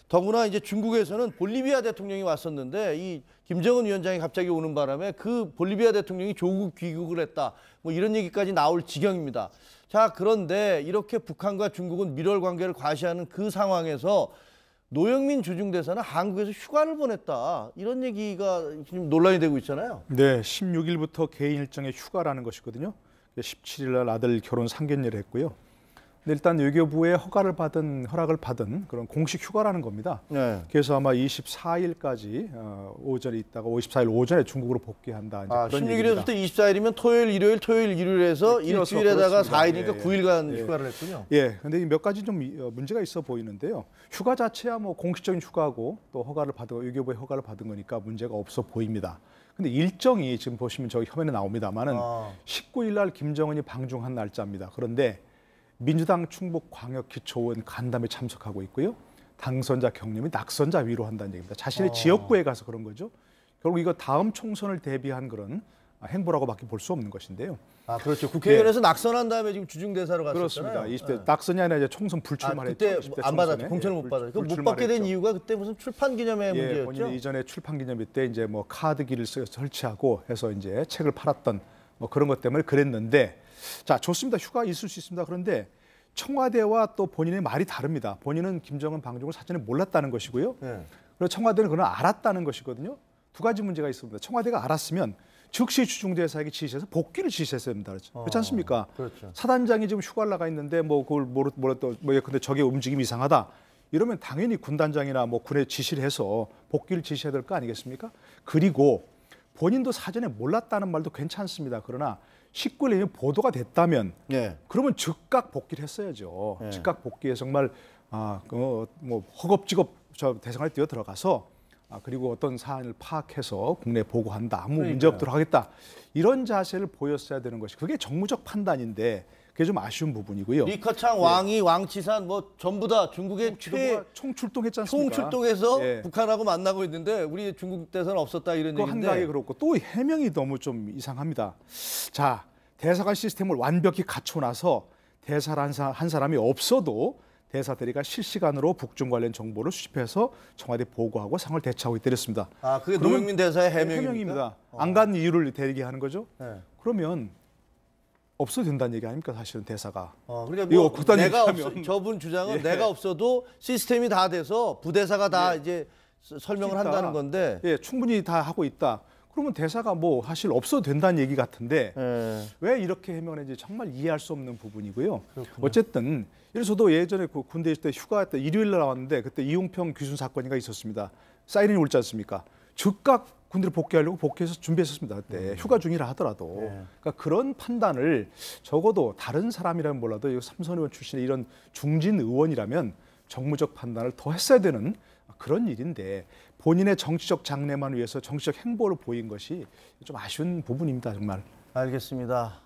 더구나 이제 중국에서는 볼리비아 대통령이 왔었는데 이 김정은 위원장이 갑자기 오는 바람에 그 볼리비아 대통령이 조국 귀국을 했다. 뭐 이런 얘기까지 나올 지경입니다. 자, 그런데 이렇게 북한과 중국은 밀월 관계를 과시하는 그 상황에서 노영민 주중대사는 한국에서 휴가를 보냈다. 이런 얘기가 지금 논란이 되고 있잖아요. 네, 16일부터 개인 일정의 휴가라는 것이거든요. 17일 날 아들 결혼 상견례를 했고요. 근데 일단 외교부의 허락을 받은 그런 공식 휴가라는 겁니다. 네. 그래서 아마 24일까지 오전에 있다가 54일 오전에 중국으로 복귀한다. 이제 그런 16일에서부터 24일이면 토요일, 일요일, 토요일, 일요일에서 네, 일주일에다가 그렇습니다. 4일이니까 예, 9일간 예. 휴가를 했군요. 예, 근데 몇 가지 좀 문제가 있어 보이는데요. 휴가 자체야 뭐 공식적인 휴가고 또 외교부의 허가를 받은 거니까 문제가 없어 보입니다. 근데 일정이 지금 보시면 저기 화면에 나옵니다만은 19일 날 김정은이 방중한 날짜입니다. 그런데 민주당 충북광역기초의원 간담회 참석하고 있고요. 당선자 격려 및 낙선자 위로한다는 얘기입니다. 자신의 지역구에 가서 그런 거죠. 결국 이거 다음 총선을 대비한 그런 행보라고밖에 볼 수 없는 것인데요. 아, 그렇죠. 국회의원에서 낙선한 다음에 지금 주중대사로 그렇습니다. 갔었잖아요. 20대 낙선이 아니라 이제 총선 불출마를 그때 했죠. 20대 안 받았죠. 총선에. 공천을 못 받았죠. 못 받게 된 이유가 그때 무슨 출판 기념회 문제였죠. 본인이 이전에 출판 기념회 때 이제 뭐 카드기를 설치하고 해서 이제 책을 팔았던 뭐 그런 것 때문에 그랬는데, 자, 좋습니다. 휴가 있을 수 있습니다. 그런데 청와대와 또 본인의 말이 다릅니다. 본인은 김정은 방중을 사전에 몰랐다는 것이고요. 그리고 청와대는 그걸 알았다는 것이거든요. 두 가지 문제가 있습니다. 청와대가 알았으면 즉시 주중대사에게 지시해서 복귀를 지시했어야 됩니다. 그렇지 않습니까? 그렇죠. 사단장이 지금 휴가를 나가 있는데 뭐 그걸 근데 저게 움직임이 이상하다. 이러면 당연히 군단장이나 뭐 군에 지시를 해서 복귀를 지시해야 될 거 아니겠습니까? 그리고 본인도 사전에 몰랐다는 말도 괜찮습니다. 그러나 19일에 보도가 됐다면 그러면 즉각 복귀를 했어야죠. 즉각 복귀에 정말 뭐 허겁지겁 저 대상에 뛰어 들어가서 그리고 어떤 사안을 파악해서 국내에 보고한다. 아무 문제 없도록 하겠다. 이런 자세를 보였어야 되는 것이 그게 정무적 판단인데 그게 좀 아쉬운 부분이고요. 리커창, 왕이, 왕치산 뭐 전부 다 중국의 총출동했지 않습니까? 총출동해서 북한하고 만나고 있는데 우리 중국 대사는 없었다 이런 얘기인데. 한가하게 그렇고 또 해명이 너무 좀 이상합니다. 자, 대사관 시스템을 완벽히 갖춰놔서 대사 한 사람이 없어도 대사 대리가 실시간으로 북중 관련 정보를 수집해서 청와대 보고하고 상을 대처하고 있다랬습니다. 아, 그게 노영민 대사의 해명입니다. 안 간 이유를 대리하는 거죠. 그러면 없어도 된다는 얘기 아닙니까? 사실은 대사가. 그러니까 뭐 내가 저분 주장은 내가 없어도 시스템이 다 돼서 부대사가 다 이제 설명을 한다는 건데. 충분히 다 하고 있다. 그러면 대사가 뭐 사실 없어도 된다는 얘기 같은데 왜 이렇게 해명했는지 정말 이해할 수 없는 부분이고요. 그렇구나. 어쨌든 이래서 저도 예전에 그 군대 있을 때 휴가 때 일요일 날 나왔는데 그때 이용평 귀순 사건이가 있었습니다. 사이렌이 울지 않습니까? 즉각 군대를 복귀하려고 복귀해서 준비했었습니다. 그때 휴가 중이라 하더라도. 그러니까 그런 판단을 적어도 다른 사람이라면 몰라도 삼선 의원 출신의 이런 중진 의원이라면 정무적 판단을 더 했어야 되는 그런 일인데 본인의 정치적 장래만 위해서 정치적 행보를 보인 것이 좀 아쉬운 부분입니다. 정말. 알겠습니다.